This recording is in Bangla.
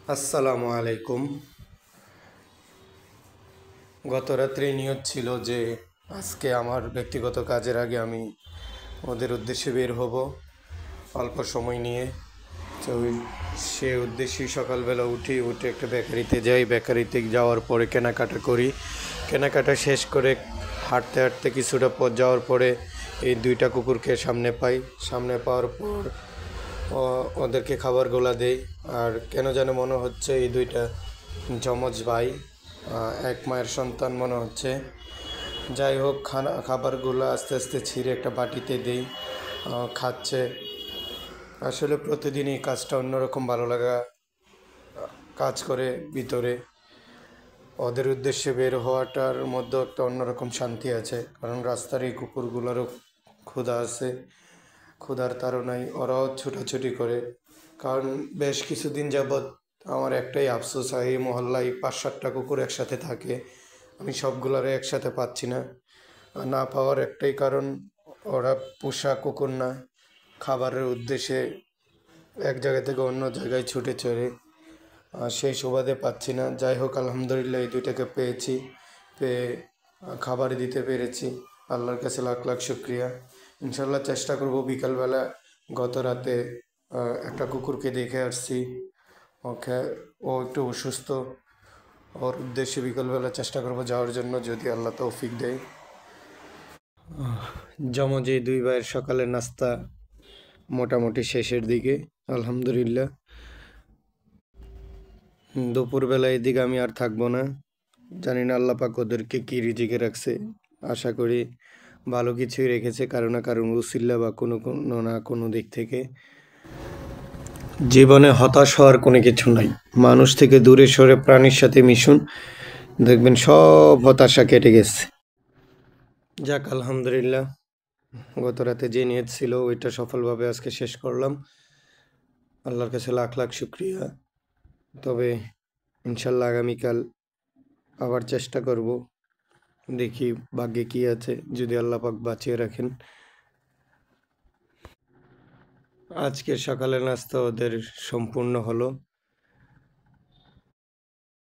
আসসালামু আলাইকুম। গত রাত্রে নিয়ত ছিল যে আজকে আমার ব্যক্তিগত কাজের আগে আমি ওদের উদ্দেশ্যে বের হব অল্প সময় নিয়ে। তো সে উদ্দেশ্যেই সকালবেলা উঠে একটা বেকারিতে যাই। বেকারিতে যাওয়ার পরে কেনাকাটা করি। কেনাকাটা শেষ করে হাঁটতে হাঁটতে কিছুটা পথ যাওয়ার পরে এই দুইটা কুকুরকে সামনে পাই। সামনে পাওয়ার পর ওদেরকে খাবারগুলা দেই। আর কেন যেন মনে হচ্ছে এই দুইটা যমজ ভাই, এক মায়ের সন্তান মনে হচ্ছে। যাই হোক, খাবারগুলো আস্তে আস্তে ছিঁড়ে একটা বাটিতে দিই, খাচ্ছে। আসলে প্রতিদিন এই কাজটা অন্যরকম ভালো লাগা কাজ করে ভিতরে। ওদের উদ্দেশ্যে বের হওয়াটার মধ্যে একটা অন্যরকম শান্তি আছে, কারণ রাস্তার এই কুকুরগুলোরও ক্ষুধা আছে। ক্ষুধার তাড়নায় ওরাও ছুটাছুটি করে। কারণ বেশ কিছুদিন যাবৎ আমার একটাই আফসোস হয়, এই মহল্লায় 5-7টা কুকুর একসাথে থাকে, আমি সবগুলারে একসাথে পাচ্ছি না। আর না পাওয়ার একটাই কারণ, ওরা পোষা কুকুর না, খাবারের উদ্দেশ্যে এক জায়গা থেকে অন্য জায়গায় ছুটে চড়ে, সেই সুবাদে পাচ্ছি না। যাই হোক, আলহামদুলিল্লাহ এই দুইটাকে পেয়েছি, পেয়ে খাবার দিতে পেরেছি। আল্লাহর কাছে লাখ লাখ শুক্রিয়া। ইনশাল্লাহ চেষ্টা করব বিকালবেলা। গত রাতে একটা কুকুরকে দেখে আসছি, ওকে, ও একটু অসুস্থ। ওর উদ্দেশ্যে বিকালবেলা চেষ্টা করব যাওয়ার জন্য, যদি আল্লাহ তৌফিক দেয়। যমজ এই দুই ভাইয়ের সকালের নাস্তা মোটামুটি শেষের দিকে, আলহামদুলিল্লাহ। দুপুরবেলা এদিকে আমি আর থাকবো না। জানি না আল্লাহ পাক ওদেরকে কি রিজিকে রাখছে। আশা করি ভালো কিছুই রেখেছে, কারণ না কারণ উসিল্লা বা কোনো না কোনো দিক থেকে। জীবনে হতাশ হওয়ার কোনো কিছু নাই। মানুষ থেকে দূরে সরে প্রাণীর সাথে মিশুন, দেখবেন সব হতাশা কেটে গেছে। যাক, আলহামদুলিল্লাহ, গত রাতে যে নিয়ত ছিল ওইটা সফলভাবে আজকে শেষ করলাম। আল্লাহর কাছে লাখ লাখ শুক্রিয়া। তবে ইনশাল্লাহ আগামীকাল আবার চেষ্টা করব, দেখি ভাগ্যে কি আছে, যদি আল্লাহ পাক বাঁচিয়ে রাখেন। আজকের সকালের নাস্তা ওদের সম্পূর্ণ হলো।